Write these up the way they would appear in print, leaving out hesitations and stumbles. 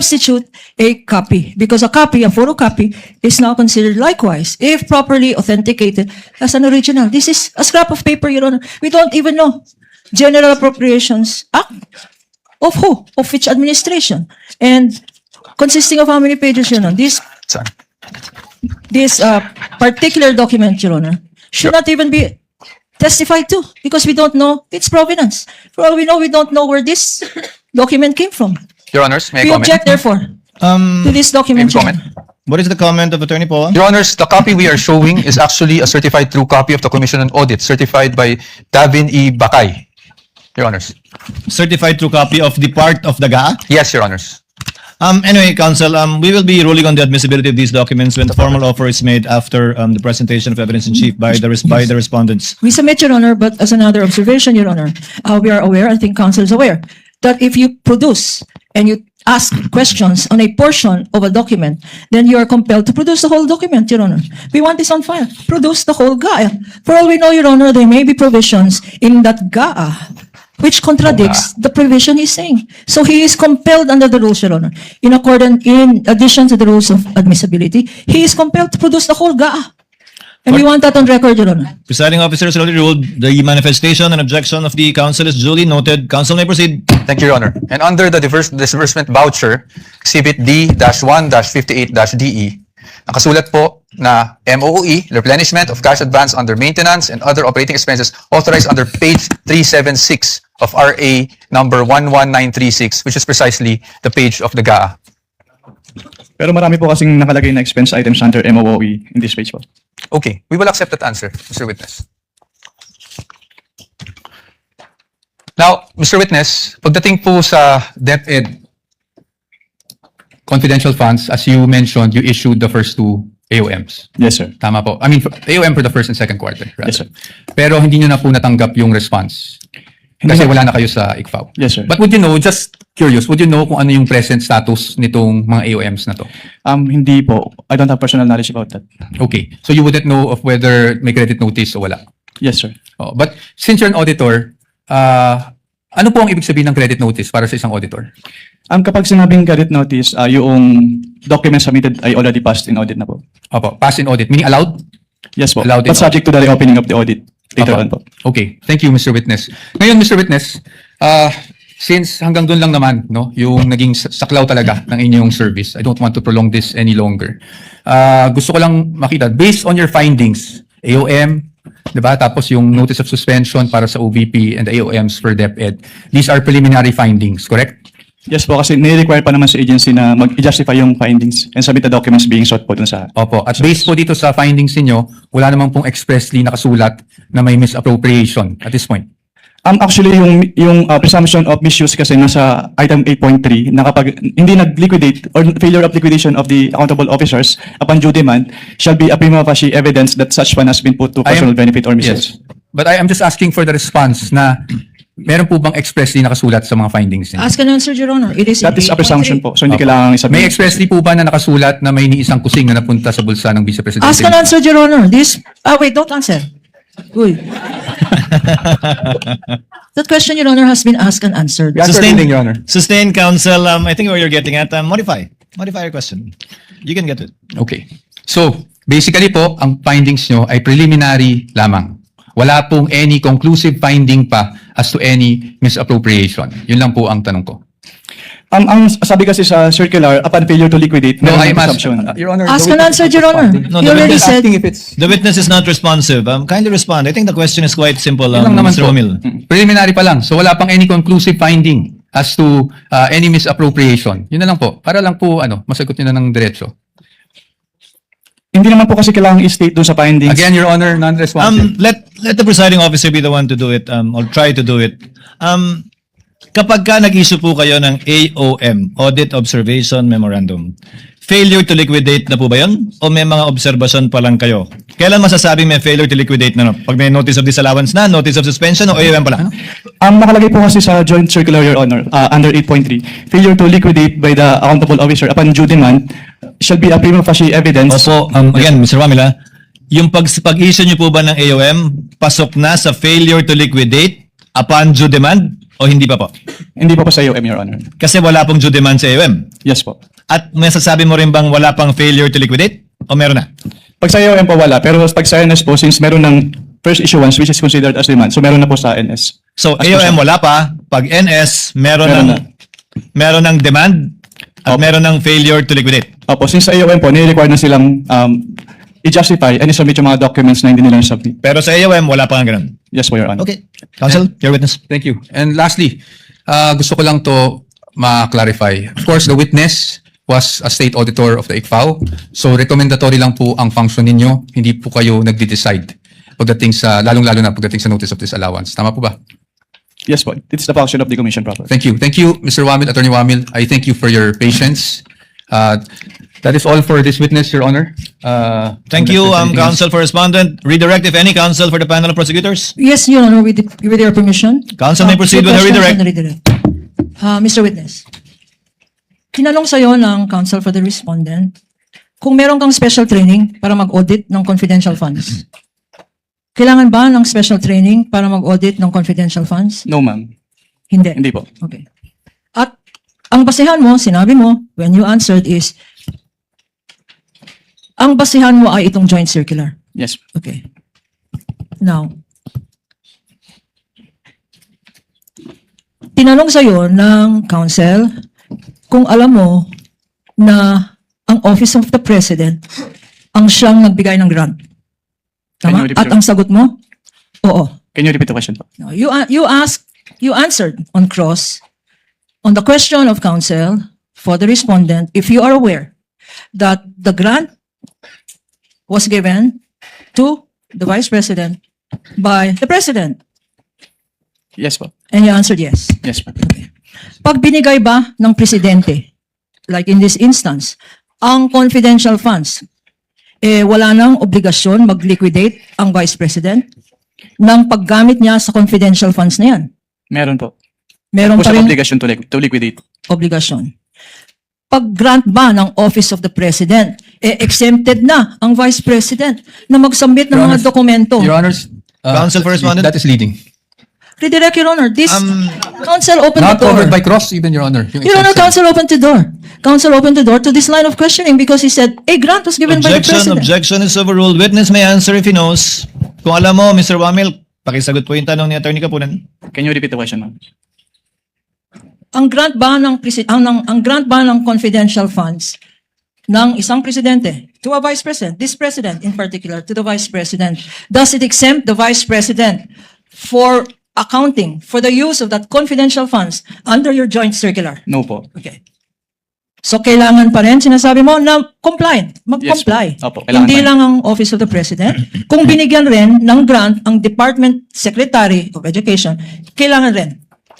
constitute a copy, because a copy, a photocopy, is now considered likewise, if properly authenticated, as an original. This is a scrap of paper, Your Honor. We don't even know. General Appropriations Act of who? Of which administration? And consisting of how many pages, Your Honor? This particular document, Your Honor, should not even be testified to, because we don't know its provenance. For all we know, we don't know where this document came from. Your Honors, may I We comment? object, therefore, to this document. May I Your comment? Honor. What is the comment of Attorney Poa? Your Honors, the copy we are showing is actually a certified true copy of the Commission on Audit, certified by Davin E. Bakay. Your Honors. Certified true copy of the part of the GA? Yes, Your Honors. Anyway, Counsel, we will be ruling on the admissibility of these documents when the formal offer is made after the presentation of evidence in chief by the respondents. We submit, Your Honor, but as another observation, Your Honor, we are aware, I think counsel is aware, that if you produce and you ask questions on a portion of a document, then you are compelled to produce the whole document, Your Honor. We want this on file. Produce the whole GAA. For all we know, Your Honor, there may be provisions in that GAA which contradicts the provision he's saying. So he is compelled under the rules, Your Honor. In addition to the rules of admissibility, he is compelled to produce the whole GAA. And we want that on record, Your Honor. Presiding officer has already ruled the manifestation and objection of the counsel is duly noted. Counsel may proceed. Thank you, Your Honor. And under the disbursement voucher, Exhibit D-1-58-DE, nakasulat po na MOOE, replenishment of cash advance under maintenance and other operating expenses authorized under page 376 of RA number 11936, which is precisely the page of the GAA. Pero marami po kasing nakalagay na expense items under MOOE in this page po. Okay, we will accept that answer, Mr. Witness. Now, Mr. Witness, pagdating po sa DepEd confidential funds, as you mentioned, you issued the first two AOMs. Yes, sir. Tama po. I mean, AOM for the first and second quarter. Rather. Yes, sir. Pero hindi nyo na po natanggap yung response. Kasi wala na kayo sa ICFAO. Yes, sir. But would you know, just curious, would you know kung ano yung present status nitong mga AOMs na to? Hindi po. I don't have personal knowledge about that. Okay. So you wouldn't know of whether may credit notice o wala? Yes, sir. Oh, but since you're an auditor, ano po ang ibig sabihin ng credit notice para sa isang auditor? Kapag sinabing credit notice, yung document submitted ay already passed in audit na po. Opo, pass in audit. Meaning allowed? Yes po. Allowed in But subject to the reopening of the audit later Opo. on po. Okay. Thank you, Mr. Witness. Ngayon, Mr. Witness, since hanggang doon lang naman, no, yung naging saklaw talaga ng inyong service, I don't want to prolong this any longer. Gusto ko lang makita, based on your findings, AOM, diba? Tapos yung notice of suspension para sa OVP and the AOMs for DepEd, these are preliminary findings, correct? Yes po, kasi nire-require pa naman sa agency na mag-justify yung findings and submit the documents being sought po dun sa... Opo. At based po dito sa findings niyo, wala namang pong expressly nakasulat na may misappropriation at this point. Actually, yung presumption of misuse kasi nasa item 8.3 na kapag hindi nag-liquidate or failure of liquidation of the accountable officers upon due demand shall be a prima facie evidence that such fund has been put to personal benefit or misuse. Yes. But I am just asking for the response na meron po bang expressly nakasulat sa mga findings niyo? Ask and answer, Your Honor. It is That is a presumption po. So hindi Opo. kailangan isabihin. May expressly po ba na nakasulat na may isang kusing na napunta sa bulsa ng Vice President? Ask and answer, Your Honor. Wait, don't answer. Uy. That question, Your Honor, has been asked and answered. Yes, sir. Sustained, Your Honor. Sustained, counsel. I think where you're getting at, modify your question. You can get it. Okay. So, basically po, ang findings nyo ay preliminary lamang. Wala pong any conclusive finding pa as to any misappropriation. Yun lang po ang tanong ko. Ang sabi kasi sa circular, upon failure to liquidate, No, meron I must. presumption. Your Honor, Ask the and witness answer, is Your Honor. responding. No, You the already witness said... Asking if it's The witness is not responsive. Kindly respond. I think the question is quite simple, Yun lang naman Mr. po. Romil. Preliminary pa lang. So wala pang any conclusive finding as to any misappropriation. Yun na lang po. Para lang po masagot nyo na ng diretso. Hindi naman po kasi kailangan i-state doon sa findings. Again, Your Honor, non-responsive. Let the presiding officer be the one to do it, or try to do it. Kapag ka nag-issue po kayo ng AOM, Audit Observation Memorandum, failure to liquidate na po ba yun? O may mga observation pa lang kayo? Kailan masasabing may failure to liquidate na? Pag may notice of disallowance na, notice of suspension, o AOM pa lang? Nakalagay po kasi sa joint circular, Your Honor, under 8.3, failure to liquidate by the accountable officer upon due demand shall be a prima facie evidence. Opo, again, Mr. Wamila, yung pag-issue niyo po ba ng AOM, pasok na sa failure to liquidate upon due demand o hindi pa po? Hindi po sa AOM, Your Honor. Kasi wala pong due demand sa AOM. Yes po. At may sasabi mo rin bang wala pang failure to liquidate? O meron na? Pag sa AOM po wala, pero pag sa NS po, since meron ng first issuance which is considered as demand, so meron na po sa NS. So As AOM po siya. wala pa. Pag NS, meron Meron meron ng demand at Opo. meron ng failure to liquidate. Opo, since sa AOM po, nire-require na silang i-justify and i-submit yung mga documents na hindi nila submit. Pero sa AOM, wala pa nga ganun. Yes po, Your Honor. Okay. Counsel, your witness. Thank you. And lastly, gusto ko lang to ma-clarify. Of course, the witness was a state auditor of the ICFAO. So recommendatory lang po ang function ninyo. Hindi po kayo nagde-decide pagdating sa, lalong-lalo na pagdating sa notice of disallowance. Tama po ba? Yes po. It's the function of the commission proper. Thank you. Thank you, Mr. Wamil, Attorney Wamil. I thank you for your patience. That is all for this witness, Your Honor. Thank you, unless there's anything else. counsel for respondent. Redirect, if any, counsel for the panel of prosecutors. Yes, Your Honor, with your permission. Counsel may proceed with the Two redirect. questions on the redirect. Mr. Witness, tinanong sa'yo ng counsel for the respondent kung meron kang special training para mag-audit ng confidential funds. Kailangan ba ng special training para mag-audit ng confidential funds? No, ma'am. Hindi. Hindi po. Okay. At ang basehan mo, sinabi mo, when you answered is, ang basehan mo ay itong joint circular. Yes. Okay. Now, tinanong sa'yo ng counsel kung alam mo na ang Office of the President ang siyang nagbigay ng grant. Can Tama? you repeat At ang sagot mo? Oo. Can you repeat the question po? No, you answered on cross on the question of counsel for the respondent if you are aware that the grant was given to the Vice President by the President. Yes po. And you answered yes. Yes po. Pag binigay ba ng Presidente, like in this instance, ang confidential funds, wala nang obligasyon mag-liquidate ang Vice President ng paggamit niya sa confidential funds na yan. Meron po. Meron Po pa siya rin obligation to liquidate. obligasyon. Pag-grant ba ng Office of the President, exempted na ang Vice President na mag-submit ng Your mga Honor, dokumento. Your Honors. Counsel for respondent. That is leading. Redirect, Your Honor. This counsel opened Not the door. covered by cross, even, Your Honor. Yung Your Honor, exemption. counsel opened the door. Counsel opened the door to this line of questioning because he said, a grant was given by the Objection, President. objection is overruled. Witness may answer if he knows. Kung alam mo, Mr. Wamil, pakisagot po yung tanong ni Attorney Kapunan. Can you repeat the question, ma'am? Ang grant ba ng confidential funds ng isang presidente to a vice president, this president in particular, to the vice president, does it exempt the vice president for accounting for the use of that confidential funds under your joint circular? No po. Okay. So, kailangan pa rin, sinasabi mo, na comply. Mag-comply. Yes, opo, kailangan Hindi pa rin. lang ang Office of the President. Kung binigyan rin ng grant ang Department Secretary of Education, kailangan rin.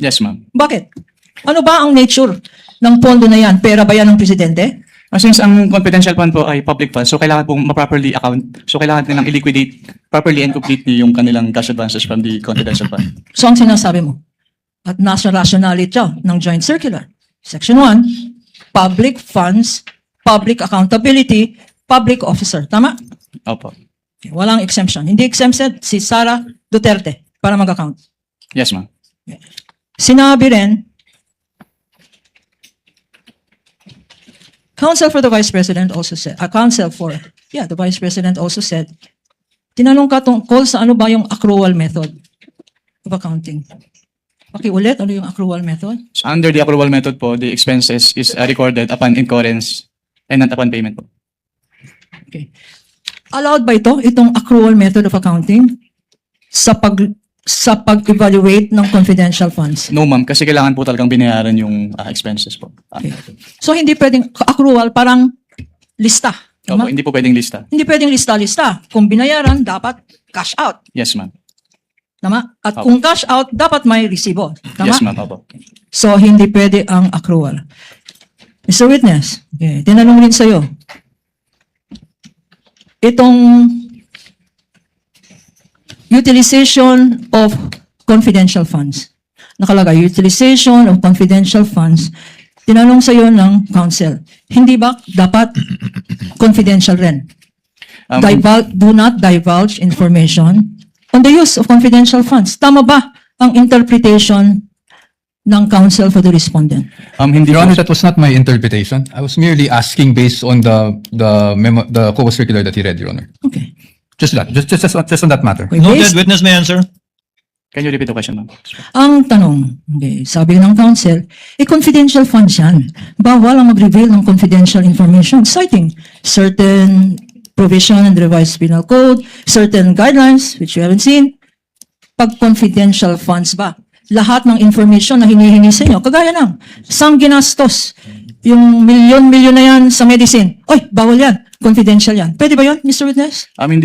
Yes, ma'am. Bakit? Ano ba ang nature ng pondo na yan? Pera ba yan ng Presidente? Since ang confidential fund po ay public fund, so kailangan pong ma-properly account. So kailangan nilang i-liquidate properly and completely yung kanilang cash advances from the confidential fund. So, ang sinasabi mo, at nasa rationality ng Joint Circular. Section 1, public funds, public accountability, public officer. Tama? Opo. Okay, walang exemption. Hindi exempted si Sara Duterte para mag-account. Yes, ma'am. Sinabi rin, Counsel for the Vice President also said, the Vice President also said, tinanong ka tungkol sa ano ba yung accrual method of accounting. Okay, ulit, ano yung accrual method? So under the accrual method po, the expenses is recorded upon incurrence and not upon payment po. Okay. Allowed ba itong accrual method of accounting sa pag-evaluate ng confidential funds? No, ma'am, kasi kailangan po talagang binayaran yung expenses po. Okay. So, hindi pwedeng accrual, parang lista. Opo, Tama? hindi po pwedeng lista. Hindi pwedeng lista-lista. Kung binayaran, dapat cash out. Yes, ma'am. Tama? At Opo. kung cash out, dapat may resibo. Tama? Yes, ma'am. Opo. So, hindi pwede ang accrual. Mr. Witness, okay, tinanong rin sa'yo, itong utilization of confidential funds. Nakalagay, utilization of confidential funds. Tinanong sa'yo ng counsel, hindi ba dapat confidential rin? Do not divulge information on the use of confidential funds. Tama ba ang interpretation ng counsel for the respondent? Hindi Your po. Honor, that was not my interpretation. I was merely asking based on the COA circular that he read, Your Honor. Okay. Just that. Just on that matter. Okay, Noted, based- witness may answer. Can you repeat the question, ma'am? Ang tanong, okay, sabi ng counsel, confidential funds yan. Bawal ang mag-reveal ng confidential information, citing certain provision in the revised penal code, certain guidelines, which you haven't seen. Pag confidential funds ba, lahat ng information na hinihingi sa inyo, kagaya ng, sang ginastos, yung milyon-milyon na yan sa medicine, oy, bawal yan, confidential yan. Pwede ba yan, Mr. Witness? Hindi